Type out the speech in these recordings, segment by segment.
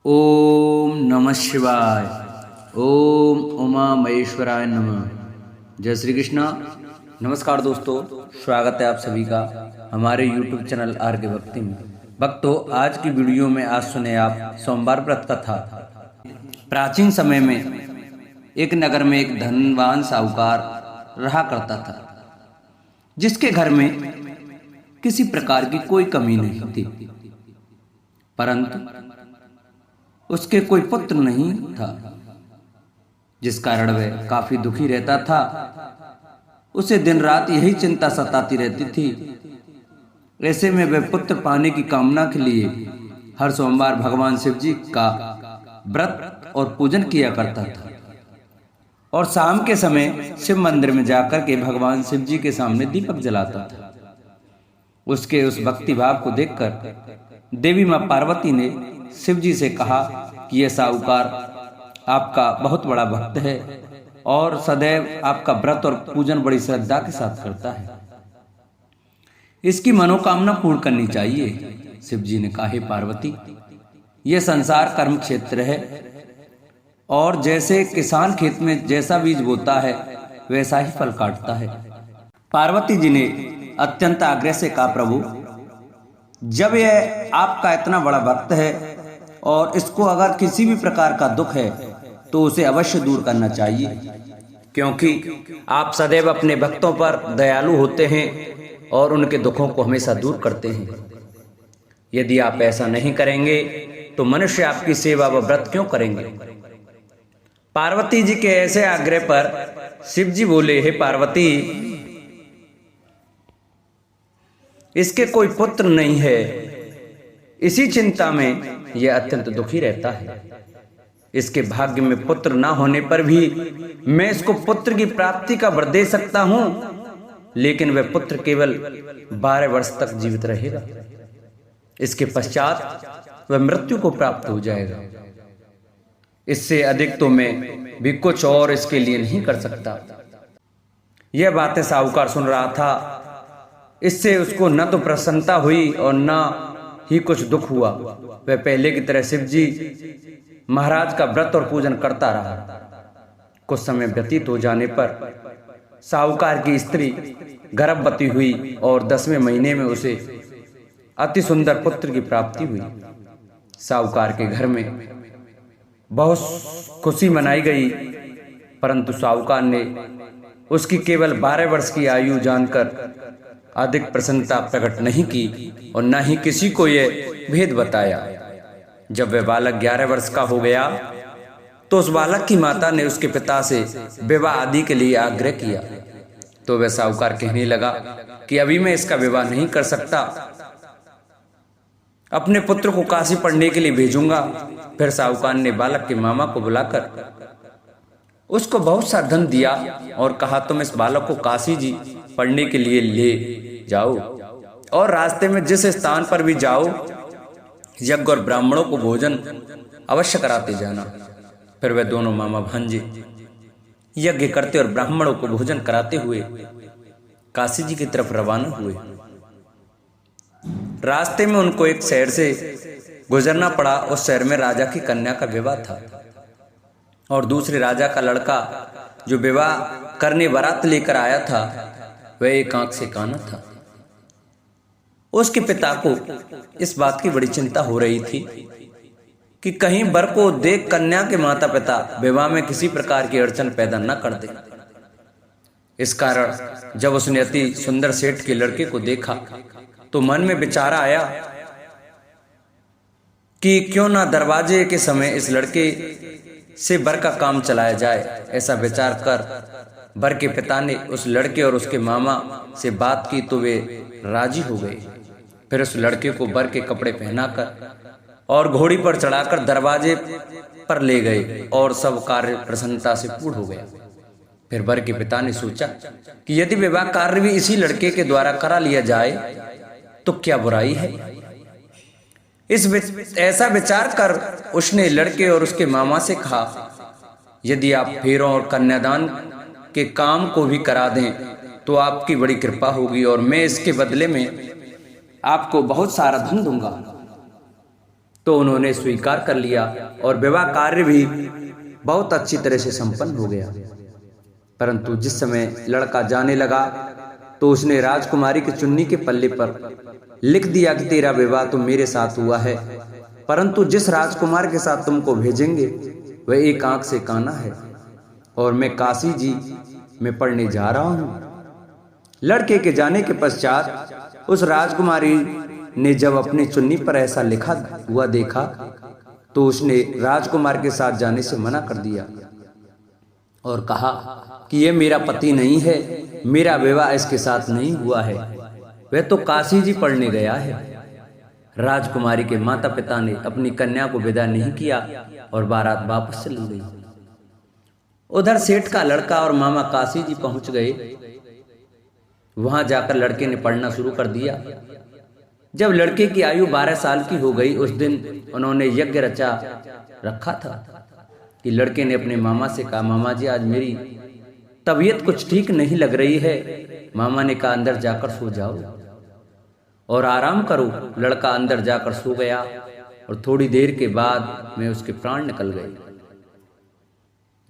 ओम नमः शिवाय। ओम उमा महेश्वराय नमः। जय श्री कृष्णा। नमस्कार दोस्तों, स्वागत है आप सभी का हमारे YouTube चैनल आर के भक्ति में। भक्तों, आज की वीडियो में आज सुने आप सोमवार व्रत कथा। प्राचीन समय में एक नगर में एक धनवान साहूकार रहा करता था, जिसके घर में किसी प्रकार की कोई कमी नहीं थी, परंतु उसके कोई पुत्र नहीं था, जिस कारण वह काफी दुखी रहता था। उसे दिन रात यही चिंता सताती रहती थी। ऐसे में वह पुत्र पाने की कामना के लिए हर सोमवार भगवान शिव जी का व्रत और पूजन किया करता था, और शाम के समय शिव मंदिर में जाकर के भगवान शिव जी के सामने दीपक जलाता था। उसके उस भक्ति भाव को देखकर देवी मां पार्वती ने शिव जी से कहा कि यह साहूकार आपका बहुत बड़ा भक्त है और सदैव आपका व्रत और पूजन बड़ी श्रद्धा के साथ करता है, इसकी मनोकामना पूर्ण करनी चाहिए। शिव जी ने कहा, हे पार्वती, यह संसार कर्म क्षेत्र है, और जैसे किसान खेत में जैसा बीज बोता है वैसा ही फल काटता है। पार्वती जी ने अत्यंत आग्रह से कहा, प्रभु, जब यह आपका इतना बड़ा भक्त है और इसको अगर किसी भी प्रकार का दुख है तो उसे अवश्य दूर करना चाहिए, क्योंकि आप सदैव अपने भक्तों पर दयालु होते हैं और उनके दुखों को हमेशा दूर करते हैं। यदि आप ऐसा नहीं करेंगे तो मनुष्य आपकी सेवा व व्रत क्यों करेंगे। पार्वती जी के ऐसे आग्रह पर शिव जी बोले, हे पार्वती, इसके कोई पुत्र नहीं है, इसी चिंता में यह अत्यंत दुखी रहता है। इसके भाग्य में पुत्र ना होने पर भी मैं इसको पुत्र की प्राप्ति का वर दे सकता हूं, लेकिन वह पुत्र केवल 12 वर्ष तक जीवित रहेगा। इसके पश्चात वह मृत्यु को प्राप्त हो जाएगा। इससे अधिक तो मैं भी कुछ और इसके लिए नहीं कर सकता। यह बातें साहूकार सुन रहा था। इससे उसको न तो प्रसन्नता हुई और न ही कुछ दुख हुआ। वह पहले की तरह शिव जी महाराज का व्रत और पूजन करता रहा। कुछ समय व्यतीत हो जाने पर साहूकार की स्त्री गर्भवती हुई और 10वें महीने में उसे अति सुंदर पुत्र की प्राप्ति हुई। साहूकार के घर में बहुत खुशी मनाई गई, परंतु साहूकार ने उसकी केवल 12 वर्ष की आयु जानकर अधिक प्रसन्नता प्रकट नहीं की और न ही किसी को यह भेद बताया। जब वह बालक 11 वर्ष का हो गया तो उस बालक की माता ने उसके पिता से विवाह आदि के लिए आग्रह किया। तो वह साहूकार कहने लगा कि अभी मैं इसका विवाह नहीं कर सकता, अपने पुत्र को काशी पढ़ने के लिए भेजूंगा। फिर साहूकार ने बालक के मामा को बुलाकर उसको बहुत सा धन दिया और कहा, तुम इस बालक को काशी जी पढ़ने के लिए ले जाओ और रास्ते में जिस स्थान पर भी जाओ यज्ञ और ब्राह्मणों को भोजन अवश्य कराते जाना। फिर वे दोनों मामा भांजे यज्ञ करते और ब्राह्मणों को भोजन कराते हुए काशी जी की तरफ रवाना हुए। रास्ते में उनको एक शहर से गुजरना पड़ा। उस शहर में राजा की कन्या का विवाह था और दूसरे राजा का लड़का जो विवाह करने बारात लेकर आया था वह एक आंख से काना था। उसके पिता को इस बात की बड़ी चिंता हो रही थी कि कहीं वर को देख कन्या के माता पिता विवाह में किसी प्रकार की अड़चन पैदा न कर दे। इस कारण जब उसने अति सुंदर सेठ के लड़के को देखा तो मन में विचार आया कि क्यों ना दरवाजे के समय इस लड़के से वर का काम चलाया जाए। ऐसा विचार कर वर के पिता ने उस लड़के और उसके मामा से बात की तो वे राजी हो गए। फिर उस लड़के को वर के कपड़े पहनाकर और घोड़ी पर चढ़ाकर दरवाजे पर ले गए और सब कार्य प्रसन्नता से पूर्ण हो गया। फिर वर के पिता ने सोचा कि यदि विवाह कार्य भी इसी लड़के के द्वारा करा लिया जाए तो क्या बुराई है। ऐसा विचार कर उसने लड़के और उसके मामा से कहा, यदि आप फेरों और कन्यादान के काम को भी करा दें तो आपकी बड़ी कृपा होगी और मैं इसके बदले में आपको बहुत सारा धन दूंगा। तो उन्होंने स्वीकार कर लिया और विवाह कार्य भी बहुत अच्छी तरह से संपन्न हो गया। परंतु जिस समय लड़का जाने लगा तो उसने राजकुमारी की चुन्नी के पल्ले पर लिख दिया कि तेरा विवाह तो मेरे साथ हुआ है, परंतु जिस राजकुमार के साथ तुमको भेजेंगे वह एक आंख से काना है और मैं काशी जी में पढ़ने जा रहा हूं। लड़के के जाने के पश्चात उस राजकुमारी ने जब अपनी चुन्नी पर ऐसा लिखा हुआ देखा तो उसने राजकुमार के साथ जाने से मना कर दिया और कहा कि यह मेरा पति नहीं है, मेरा विवाह इसके साथ नहीं हुआ है, वह तो काशी जी पढ़ने गया है। राजकुमारी के माता पिता ने अपनी कन्या को विदा नहीं किया और बारात वापस चली गई। उधर सेठ का लड़का और मामा काशी जी पहुंच गए। वहां जाकर लड़के ने पढ़ना शुरू कर दिया। जब लड़के की आयु 12 साल की हो गई, उस दिन उन्होंने यज्ञ रचा रखा था कि लड़के ने अपने मामा से कहा, मामा जी आज मेरी तबीयत कुछ ठीक नहीं लग रही है। मामा ने कहा अंदर जाकर सो जाओ और आराम करो। लड़का अंदर जाकर सो गया और थोड़ी देर के बाद में उसके प्राण निकल गए।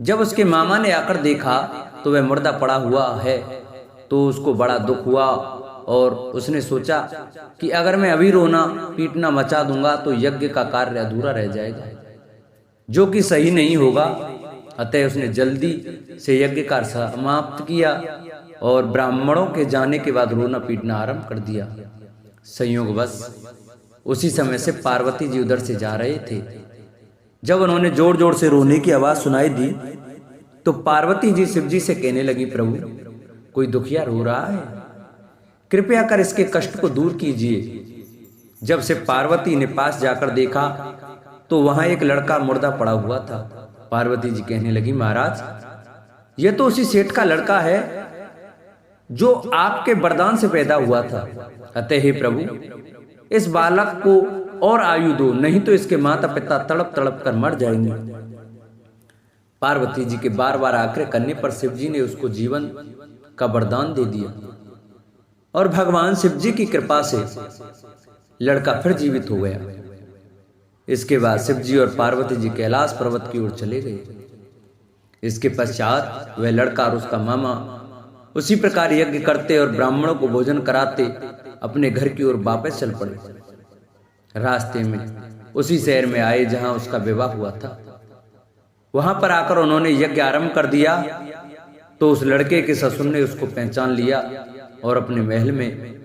जब उसके मामा ने आकर देखा तो वह मुर्दा पड़ा हुआ है तो उसको बड़ा दुख हुआ और उसने सोचा कि अगर मैं अभी रोना पीटना मचा दूंगा तो यज्ञ का कार्य अधूरा रह जाएगा, जो कि सही नहीं होगा। अतः उसने जल्दी से यज्ञ का समाप्त किया और ब्राह्मणों के जाने के बाद रोना पीटना आरंभ कर दिया। संयोगवश उसी समय से पार्वती जी उधर से जा रहे थे। जब उन्होंने जोर जोर से रोने की आवाज सुनाई दी तो पार्वती जी शिव जी से कहने लगी, प्रभु कोई दुखिया रो रहा है, कृपया कर इसके कष्ट को दूर कीजिए। जब से पार्वती ने पास जाकर देखा तो वहां एक लड़का मुर्दा पड़ा हुआ था। पार्वती जी कहने लगी, महाराज यह तो उसी सेठ का लड़का है जो आपके वरदान से पैदा हुआ था। अतः हे प्रभु इस बालक को और आयु दो, नहीं तो इसके माता पिता तड़प तड़प कर मर जाएंगे। पार्वती जी के बार बार आग्रह करने पर शिव जी ने उसको जीवन का वरदान दे दिया और भगवान शिव जी की कृपा से लड़का फिर जीवित हो गया। इसके बाद शिव जी और पार्वती जी कैलाश पर्वत की ओर चले गए। इसके पश्चात वह लड़का और उसका मामा उसी प्रकार यज्ञ करते और ब्राह्मणों को भोजन कराते अपने घर की ओर वापस चल पड़े। रास्ते में उसी शहर में आए जहां उसका विवाह हुआ था। वहां पर आकर उन्होंने यज्ञ आरंभ कर दिया तो उस लड़के के ससुर ने उसको पहचान लिया और अपने महल में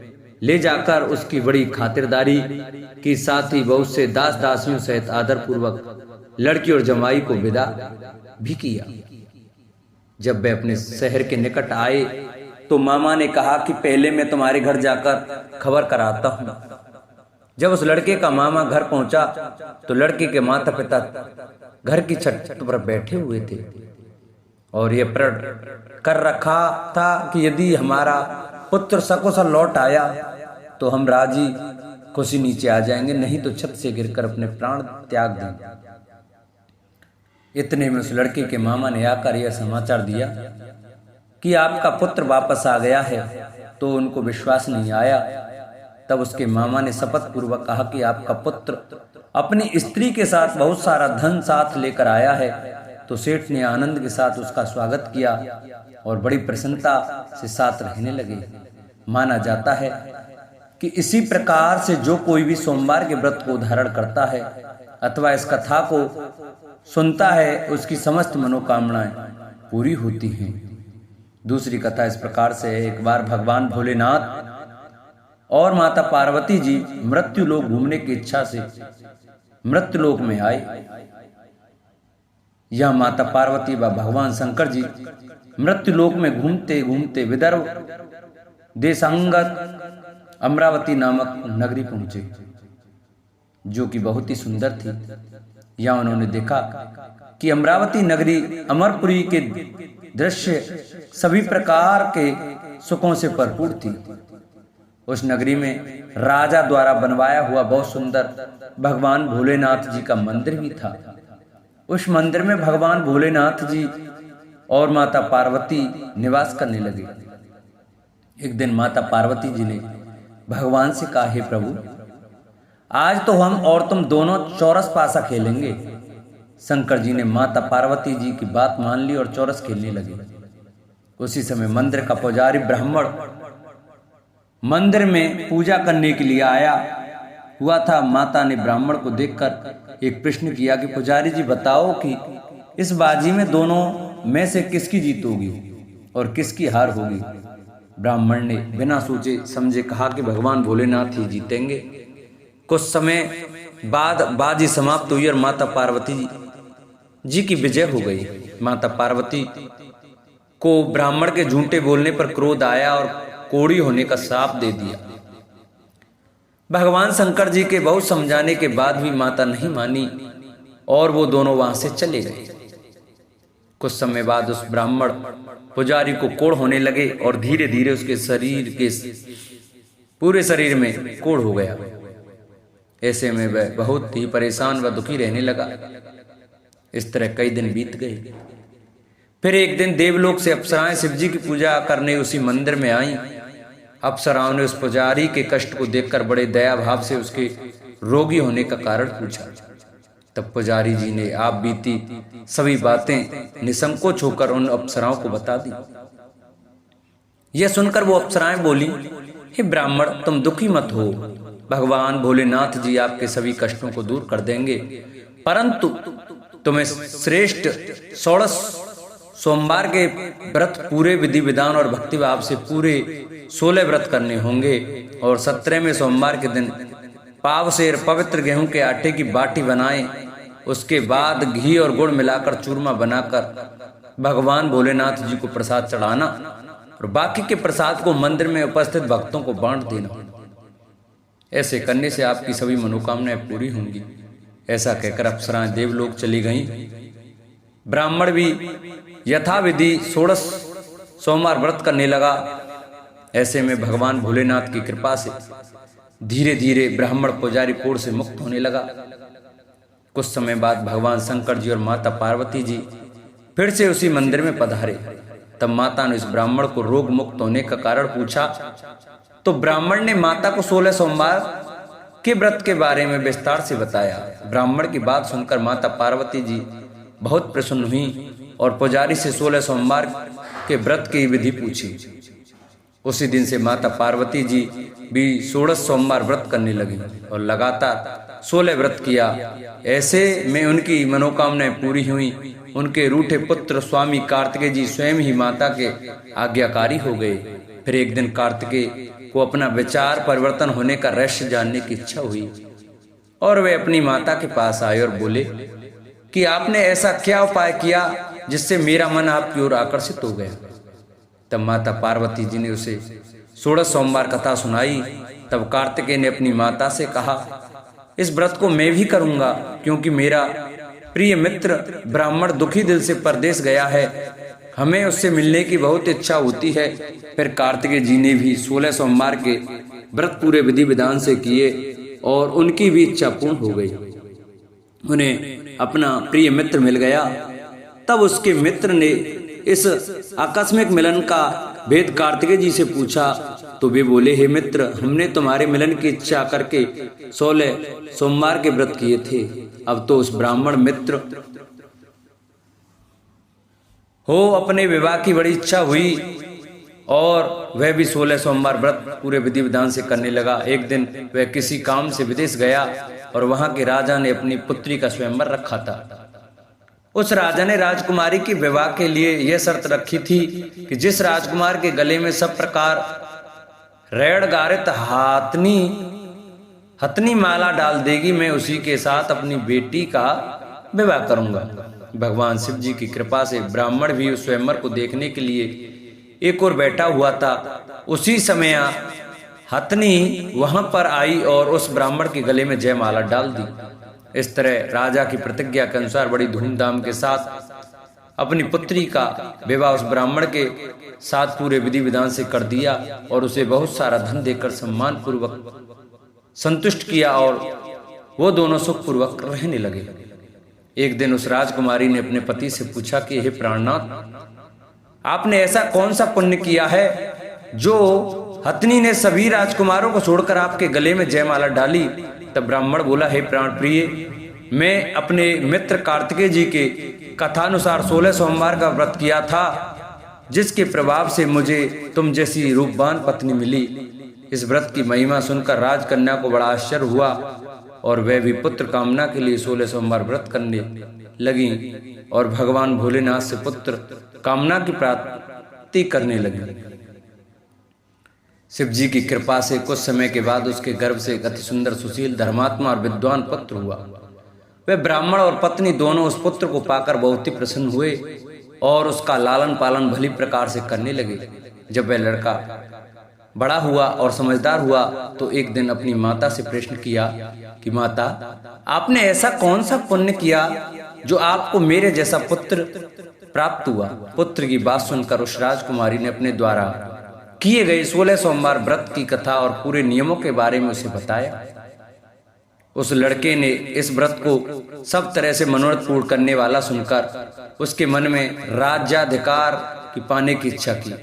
ले जाकर उसकी बड़ी खातिरदारी की, साथ ही बहुत से दास दासियों सहित आदर पूर्वक लड़की और जमाई को विदा भी किया। जब वे अपने शहर के निकट आए तो मामा ने कहा कि पहले मैं तुम्हारे घर जाकर खबर कराता हूं। जब उस लड़के का मामा घर पहुंचा तो लड़के के माता पिता घर की छत पर बैठे हुए थे और यह प्रण कर रखा था कि यदि हमारा पुत्र सकुशल लौट आया तो हम राजी खुशी नीचे आ जाएंगे, नहीं तो छत से गिरकर अपने प्राण त्याग देंगे। इतने में उस लड़के के मामा ने आकर यह समाचार दिया कि आपका पुत्र वापस आ गया है। तो उनको विश्वास नहीं आया। तब उसके मामा ने शपथ पूर्वक कहा कि आपका पुत्र अपनी स्त्री के साथ बहुत सारा धन साथ लेकर आया है। तो सेठ ने आनंद के साथ उसका स्वागत किया और बड़ी प्रसन्नता से साथ रहने लगे। माना जाता है कि इसी प्रकार से जो कोई भी सोमवार के व्रत को धारण करता है अथवा इस कथा को सुनता है उसकी समस्त मनोकामनाएं पूरी होती हैं। दूसरी कथा इस प्रकार से है। एक बार भगवान भोलेनाथ और माता पार्वती जी मृत्यु लोक घूमने की इच्छा से मृत्यु लोक में आए। यह माता पार्वती व भगवान शंकर जी मृत्यु लोक में घूमते घूमते विदर्भ देशांगत अमरावती नामक नगरी पहुंचे, जो कि बहुत ही सुंदर थी। यहाँ उन्होंने देखा कि अमरावती नगरी अमरपुरी के दृश्य सभी प्रकार के सुखों से भरपूर थी। उस नगरी में राजा द्वारा बनवाया हुआ बहुत सुंदर भगवान भोलेनाथ जी का मंदिर भी था। उस मंदिर में भगवान भोलेनाथ जी और माता पार्वती निवास करने लगे। एक दिन माता पार्वती जी ने भगवान से कहा, हे प्रभु आज तो हम और तुम दोनों चौरस पासा खेलेंगे। शंकर जी ने माता पार्वती जी की बात मान ली और चौरस खेलने लगे। उसी समय मंदिर का पुजारी ब्राह्मण मंदिर में पूजा करने के लिए आया हुआ था। माता ने ब्राह्मण को देखकर एक प्रश्न किया कि पुजारी जी बताओ कि इस बाजी में दोनों में से किसकी जीत होगी और किसकी हार होगी। ब्राह्मण ने बिना सोचे समझे कहा कि भगवान भोलेनाथ ही जीतेंगे। कुछ समय बाद बाजी समाप्त हुई और माता पार्वती जी की विजय हो गई। माता पार्वती को ब्राह्मण के झूठे बोलने पर क्रोध आया और कोढ़ी होने का श्राप दे दिया। भगवान शंकर जी के बहुत समझाने के बाद भी माता नहीं मानी और वो दोनों वहां से चले गए। कुछ समय बाद उस ब्राह्मण पुजारी को कोढ़ होने लगे और धीरे धीरे उसके शरीर के पूरे शरीर में कोढ़ हो गया। ऐसे में वह बहुत ही परेशान व दुखी रहने लगा। इस तरह कई दिन बीत गए। फिर एक दिन देवलोक से अप्सराएं शिव जी की पूजा करने उसी मंदिर में आईं। अप्सराओं ने उस पुजारी के कष्ट को देखकर बड़े दया भाव से उसके रोगी होने का कारण पूछा। तब पुजारी जी ने आप बीती सभी बातें निसंकोच होकर उन अप्सराओं को बता दी। यह सुनकर वो अप्सराएं बोली, हे ब्राह्मण, तुम दुखी मत हो। भगवान भोलेनाथ जी आपके सभी कष्टों को दूर कर देंगे, परंतु तुम्हें श्रेष्ठ 16 सोमवार के व्रत पूरे विधि विधान और भक्ति भाव से पूरे 16 व्रत करने होंगे और 17वें सोमवार के दिन पाव सेर पवित्र गेहूं के आटे की बाटी बनाएं। उसके बाद घी और गुड़ मिलाकर चूरमा बनाकर भगवान भोलेनाथ जी को प्रसाद चढ़ाना और बाकी के प्रसाद को मंदिर में उपस्थित भक्तों को बांट देना। ऐसे करने से आपकी सभी मनोकामनाएं पूरी होंगी। ऐसा कहकर अप्सराएं देवलोक चली गईं। ब्राह्मण भी यथाविधि 16 सोमवार व्रत करने लगा। ऐसे में भगवान भोलेनाथ की कृपा से धीरे धीरे ब्राह्मण पुजारी कोढ़ से मुक्त होने लगा। कुछ समय बाद भगवान शंकर जी और माता पार्वती जी फिर से उसी मंदिर में पधारे। तब माता ने उस ब्राह्मण को रोग मुक्त होने का कारण पूछा तो ब्राह्मण ने माता को 16 सोमवार के व्रत के बारे में विस्तार से बताया। ब्राह्मण की बात सुनकर माता पार्वती जी बहुत प्रसन्न हुई और पुजारी से 16 सोमवार के व्रत की विधि पूछी। उसी दिन से माता पार्वती जी भी 16 सोमवार व्रत करने लगी और लगातार 16 व्रत किया। ऐसे में उनकी मनोकामनाएं पूरी हुई। उनके रूठे पुत्र स्वामी कार्तिकेय जी स्वयं ही माता के आज्ञाकारी हो गए। फिर एक दिन कार्तिकेय को अपना विचार परिवर्तन होने का रहस्य जानने की इच्छा हुई और वे अपनी माता के पास आए और बोले कि आपने ऐसा क्या उपाय किया जिससे मेरा मन आपकी ओर आकर्षित हो गया। तब माता पार्वती जी ने उसे 16 सोमवार कथा सुनाई। तब कार्तिकेय ने अपनी माता से कहा, इस व्रत को मैं भी करूंगा क्योंकि मेरा प्रिय मित्र ब्राह्मण दुखी दिल से परदेश गया है, हमें उससे मिलने की बहुत इच्छा होती है। फिर कार्तिकेय जी ने भी 16 सोमवार के व्रत पूरे विधि विधान से किए और उनकी भी इच्छा पूर्ण हो गई। उन्हें अपना प्रिय मित्र मिल गया। तब उसके मित्र ने इस आकस्मिक मिलन का भेद कार्तिकेय जी से पूछा तो वे बोले, हे मित्र, हमने तुम्हारे मिलन की इच्छा करके 16 सोमवार के व्रत किए थे। अब तो उस ब्राह्मण मित्र हो अपने विवाह की बड़ी इच्छा हुई और वह भी 16 सोमवार व्रत पूरे विधि विधान से करने लगा। एक दिन वह किसी काम से विदेश गया और वहां के राजा ने अपनी पुत्री का स्वयंवर रखा था। उस राजा ने राजकुमारी के विवाह के लिए यह शर्त रखी थी कि जिस राजकुमार के गले में सब प्रकार रेड़ गारित हथनी माला डाल देगी, मैं उसी के साथ अपनी बेटी का विवाह करूंगा। भगवान शिव जी की कृपा से ब्राह्मण भी उस स्वयंवर को देखने के लिए एक और बैठा हुआ था। उसी समय हथनी वहां पर आई और उस ब्राह्मण के गले में जयमाला डाल दी। इस तरह राजा की प्रतिज्ञा के अनुसार बड़ी धूमधाम के साथ अपनी पुत्री का विवाह उस ब्राह्मण के साथ पूरे विधि विधान से कर दिया और उसे बहुत सारा धन देकर सम्मान पूर्वक संतुष्ट किया और वो दोनों सुख पूर्वक रहने लगे। एक दिन उस राजकुमारी ने अपने पति से पूछा कि हे प्राणनाथ, आपने ऐसा कौन सा पुण्य किया है जो हथनी ने सभी राजकुमारों को छोड़कर आपके गले में जयमाला डाली तब ब्राह्मण बोला, हे प्राण प्रिय, मैं अपने मित्र कार्तिकेय जी के कथानुसार 16 सोमवार का व्रत किया था, जिसके प्रभाव से मुझे तुम जैसी रूपवान पत्नी मिली। इस व्रत की महिमा सुनकर राजकन्या को बड़ा आश्चर्य हुआ और वह भी पुत्र कामना के लिए 16 सोमवार व्रत करने लगी और भगवान भोलेनाथ से पुत्र कामना की प्राप्ति करने लगी। शिव जी की कृपा से कुछ समय के बाद उसके गर्भ से एक अति सुंदर, सुशील, धर्मात्मा और विद्वान पुत्र हुआ। वे ब्राह्मण और पत्नी दोनों उस पुत्र को पाकर बहुत ही प्रसन्न हुए और उसका लालन पालन भली प्रकार से करने लगे। जब वह लड़का बड़ा हुआ और समझदार हुआ तो एक दिन अपनी माता से प्रश्न किया कि माता, आपने ऐसा कौन सा पुण्य किया जो आपको मेरे जैसा पुत्र प्राप्त हुआ? पुत्र की बात सुनकर उस राजकुमारी ने अपने द्वारा किए गए 16 सोमवार व्रत की कथा और पूरे नियमों के बारे में उसे बताया। उस लड़के ने इस व्रत को सब तरह से मनोरथ पूर्ण करने वाला सुनकर उसके मन में राज्याधिकार की पाने की इच्छा की।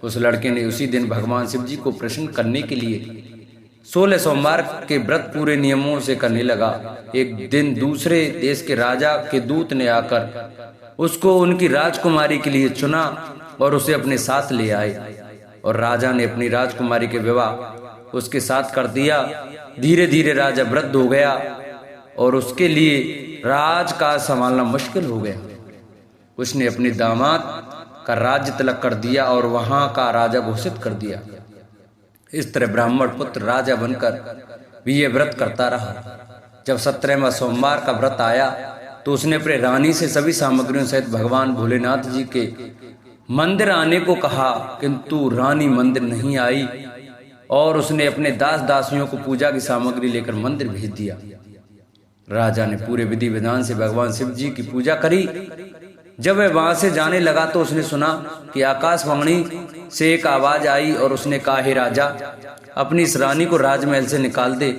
उस लड़के ने उसी दिन भगवान शिव जी को प्रसन्न करने के लिए 16 सोमवार के व्रत पूरे नियमों से करने लगा। एक दिन दूसरे देश के राजा के दूत ने आकर उसको उनकी राजकुमारी के लिए चुना और उसे अपने साथ ले आए और राजा ने अपनी राजकुमारी के विवाह उसके साथ कर दिया। धीरे धीरे राजा वृद्ध हो गया और उसके लिए राज का संभालना मुश्किल हो गया। उसने अपने दामाद का राज्य तलक कर दिया और वहां का राजा घोषित कर दिया। इस तरह ब्राह्मण पुत्र राजा बनकर भी ये व्रत करता रहा। जब 17वां सोमवार का व्रत आया तो उसने अपने रानी से सभी सामग्रियों सहित भगवान भोलेनाथ जी के मंदिर आने को कहा, किंतु रानी मंदिर नहीं आई और उसने अपने दास दासियों को पूजा की सामग्री लेकर मंदिर भेज दिया। राजा ने पूरे विधि विधान से भगवान शिव जी की पूजा करी। जब वह वहां से जाने लगा तो उसने सुना कि आकाशवाणी से एक आवाज आई और उसने कहा, हे राजा, अपनी इस रानी को राजमहल से निकाल दे,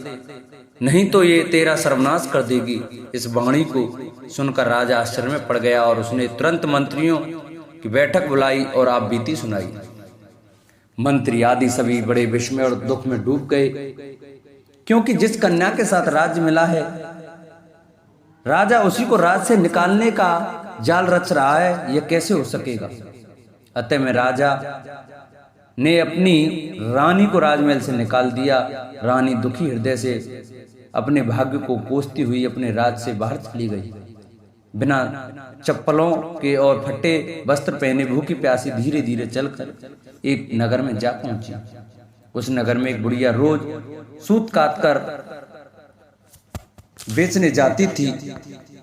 नहीं तो ये तेरा सर्वनाश कर देगी। इस वाणी को सुनकर राजा आश्चर्य में पड़ गया और उसने तुरंत मंत्रियों की बैठक बुलाई और आप बीती सुनाई। मंत्री आदि सभी बड़े विस्मय और दुख में डूब गए, क्योंकि जिस कन्या के साथ राज्य मिला है, राजा उसी को राज से निकालने का जाल रच रहा है, यह कैसे हो सकेगा? अतः में राजा ने अपनी रानी को राजमहल से निकाल दिया। रानी दुखी हृदय से अपने भाग्य को कोसती हुई अपने राज से बाहर चली गई। बिना चप्पलों के और फटे वस्त्र पहने भूखी प्यासी धीरे धीरे चलकर एक नगर में जा पहुंची। उस नगर में एक बुढ़िया रोज सूत काटकर बेचने जाती थी।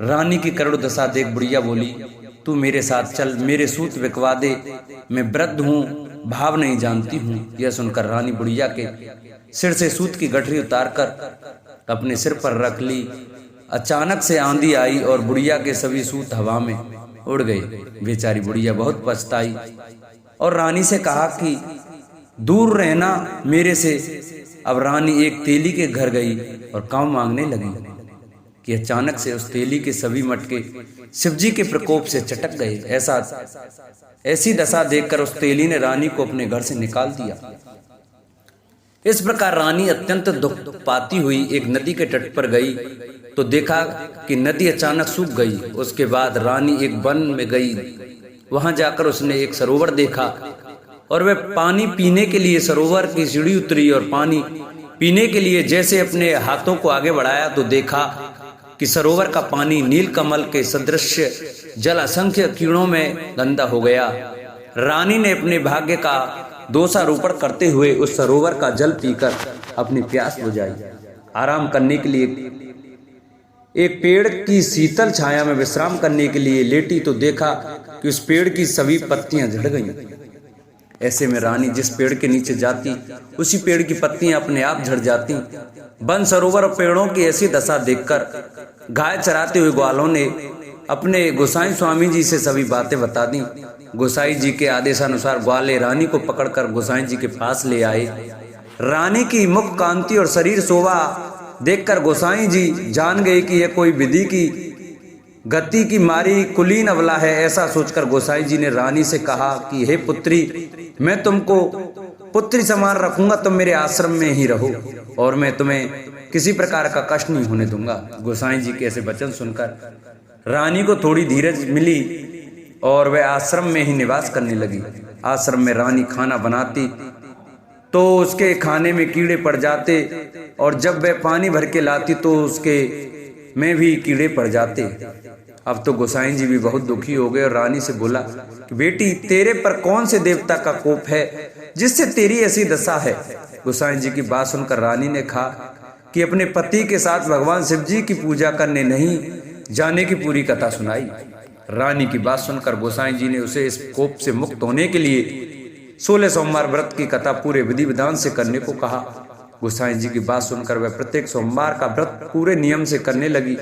रानी की करुण दशा देख बुढ़िया बोली, तू मेरे साथ चल, मेरे सूत बिकवा दे, मैं वृद्ध हूँ, भाव नहीं जानती हूँ। यह सुनकर रानी बुढ़िया के सिर से सूत की गठरी उतारकर अपने सिर पर रख ली। अचानक से आंधी आई और बुढ़िया के सभी सूत हवा में उड़ गए। बेचारी बुढ़िया बहुत पछताई और रानी से कहा कि दूर रहना मेरे से। अब रानी एक तेली के घर गई और काम मांगने लगी कि अचानक से उस तेली के सभी मटके शिवजी के प्रकोप से चटक गए। ऐसी दशा देखकर उस तेली ने रानी को अपने घर से निकाल दिया। इस प्रकार रानी अत्यंत दुख पाती हुई एक नदी के तट पर गई तो देखा कि नदी अचानक सूख गई। उसके बाद रानी एक वन में गई। वहां जाकर उसने एक सरोवर देखा और वह पानी पीने के लिए सरोवर की सीढ़ी उतरी और पानी पीने के लिए जैसे अपने हाथों को आगे बढ़ाया तो देखा कि सरोवर का पानी नील कमल के सदृश जल असंख्य कीड़ों में गंदा हो गया। रानी ने अपने भाग्य का दोषारोपण करते हुए उस सरोवर का जल पीकर अपनी प्यास बुझाई। आराम करने के लिए एक पेड़ की शीतल छाया में विश्राम करने के लिए लेटी तो देखा कि उस पेड़ की सभी पत्तियां झड़ गईं। ऐसे में रानी जिस पेड़ के नीचे जाती उसी पेड़ की पत्तियां अपने आप झड़ जाती। वन सरोवर और पेड़ों की ऐसी दशा देखकर गाय चराते हुए ग्वालों ने अपने गोसाई स्वामी जी से सभी बातें बता दी। गोसाई जी के आदेशानुसार ग्वाले रानी को पकड़कर गोसाई जी के पास ले आए। रानी की मुख कांति और शरीर शोभा देखकर गोसाई जी जान गए कि यह कोई विधि की गति की मारी कुलीन अबला है। ऐसा सोचकर गोसाई जी ने रानी से कहा कि हे पुत्री, मैं तुमको पुत्री समान रखूंगा, तुम मेरे आश्रम में ही रहो और मैं तुम्हें किसी प्रकार का कष्ट नहीं होने दूंगा। गोसाई जी के ऐसे वचन सुनकर रानी को थोड़ी धीरज मिली और वह आश्रम में ही निवास करने लगी। आश्रम में रानी खाना बनाती तो उसके खाने में कीड़े पड़ जाते और जब वह पानी भर के लाती तो उसके में भी कीड़े पड़ जाते। अब तो गोसाई जी भी बहुत दुखी हो गए और रानी से बोला कि बेटी, तेरे पर कौन से देवता का कोप है जिससे तेरी ऐसी दशा है। गोसाई जी की बात सुनकर रानी ने कहा कि अपने पति के साथ भगवान शिव जी की पूजा करने नहीं जाने की पूरी कथा सुनाई। रानी की बात सुनकर गोसाई जी ने उसे इस कोप से मुक्त होने के लिए 16 सोमवार व्रत की कथा पूरे विधि विधान से करने को कहा। गोसाई जी की बात सुनकर वह प्रत्येक सोमवार का व्रत पूरे नियम से करने लगी।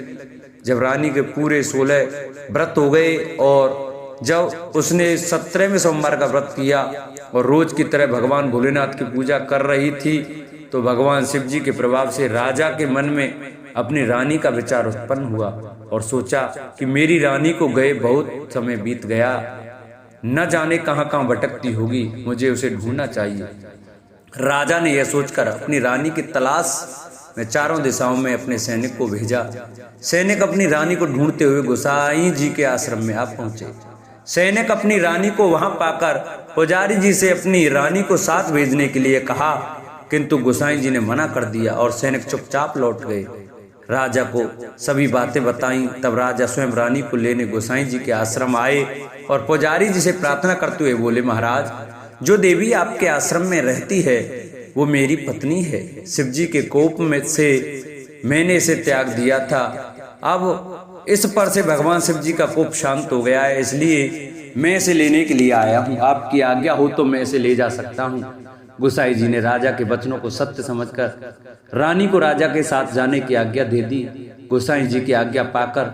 जब रानी के पूरे 16 व्रत हो गए और जब उसने 17वें सोमवार का व्रत किया और रोज की तरह भगवान भोलेनाथ की पूजा कर रही थी तो भगवान शिव जी के प्रभाव से राजा के मन में अपनी रानी का विचार उत्पन्न हुआ और सोचा कि मेरी रानी को गए बहुत समय बीत गया, न जाने कहाँ कहाँ भटकती होगी, मुझे उसे ढूंढना चाहिए। राजा ने यह सोचकर अपनी रानी की तलाश में चारों दिशाओं में अपने सैनिक को भेजा। सैनिक अपनी रानी को ढूंढते हुए गोसाई जी के आश्रम में आ पहुंचे। सैनिक अपनी रानी को वहां पाकर पुजारी जी से अपनी रानी को साथ भेजने के लिए कहा, किंतु गोसाई जी ने मना कर दिया और सैनिक चुपचाप लौट गए। राजा को सभी बातें बताई। तब राजा स्वयं रानी को लेने गोसाई जी के आश्रम आए और पुजारी जी से प्रार्थना करते हुए बोले, महाराज, जो देवी आपके आश्रम में रहती है वो मेरी पत्नी है। शिव जी के कोप में से मैंने इसे त्याग दिया था। अब इस पर से भगवान शिव जी का कोप शांत हो गया है, इसलिए मैं इसे लेने के लिए आया हूँ। आपकी आज्ञा हो तो मैं इसे ले जा सकता हूँ। गोसाई जी ने राजा के वचनों को सत्य समझकर रानी को राजा के साथ जाने की आज्ञा दे दी। गोसाई जी की आज्ञा पाकर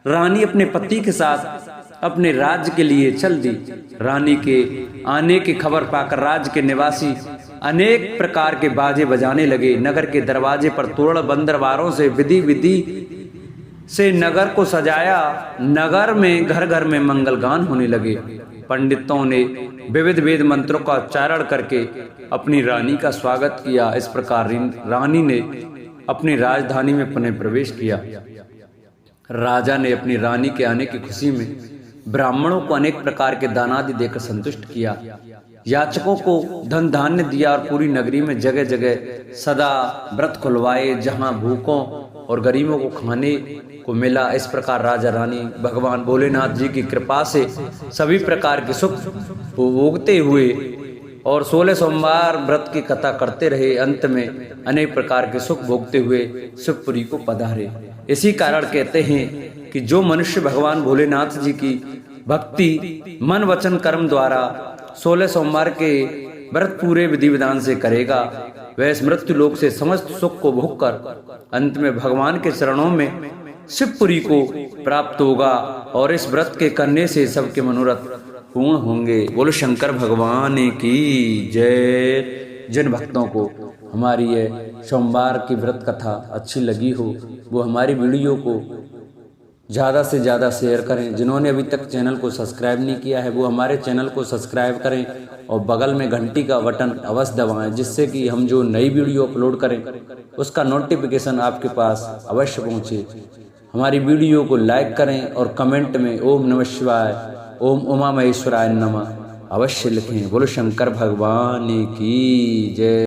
रानी अपने पति के साथ अपने राज्य के लिए चल दी। रानी के आने की खबर पाकर राज्य के निवासी अनेक प्रकार के बाजे बजाने लगे। नगर के दरवाजे पर तोरण बंदरवारों से विधि से नगर को सजाया। नगर में घर घर में मंगल गान होने लगे। पंडितों ने विविध वेद मंत्रों का उच्चारण करके अपनी रानी का स्वागत किया। इस प्रकार रानी ने अपनी राजधानी में पुनः प्रवेश किया। राजा ने अपनी रानी के आने की खुशी में ब्राह्मणों को अनेक प्रकार के दानादि देकर संतुष्ट किया। याचकों को धन धान्य दिया और पूरी नगरी में जगह जगह सदा व्रत खुलवाए, जहां भूखों और गरीबों को खाने को मिला। इस प्रकार राजा रानी भगवान भोलेनाथ जी की कृपा से सभी प्रकार के सुख भोगते हुए और 16 सोमवार व्रत की कथा करते रहे। अंत में अनेक प्रकार के सुख भोगते हुए शिवपुरी को पधारे। इसी कारण कहते हैं कि जो मनुष्य भगवान भोलेनाथ जी की भक्ति मन वचन कर्म द्वारा 16 सोमवार के व्रत पूरे विधि विधान से करेगा, वह इस मृत्यु लोक से समस्त सुख को भोग कर अंत में भगवान के चरणों में शिवपुरी को प्राप्त होगा और इस व्रत के करने से सबके मनोरथ पूर्ण होंगे। बोलो शंकर भगवान की जय। जिन भक्तों को हमारी ये सोमवार की व्रत कथा अच्छी लगी हो वो हमारी वीडियो को ज़्यादा से ज़्यादा शेयर करें। जिन्होंने अभी तक चैनल को सब्सक्राइब नहीं किया है वो हमारे चैनल को सब्सक्राइब करें और बगल में घंटी का बटन अवश्य दबाएं, जिससे कि हम जो नई वीडियो अपलोड करें उसका नोटिफिकेशन आपके पास अवश्य पहुंचे। हमारी वीडियो को लाइक करें और कमेंट में ओम नमः शिवाय, ओम उमा महेश्वराय नमः अवश्य लिखें। बोलो शंकर भगवान की जय।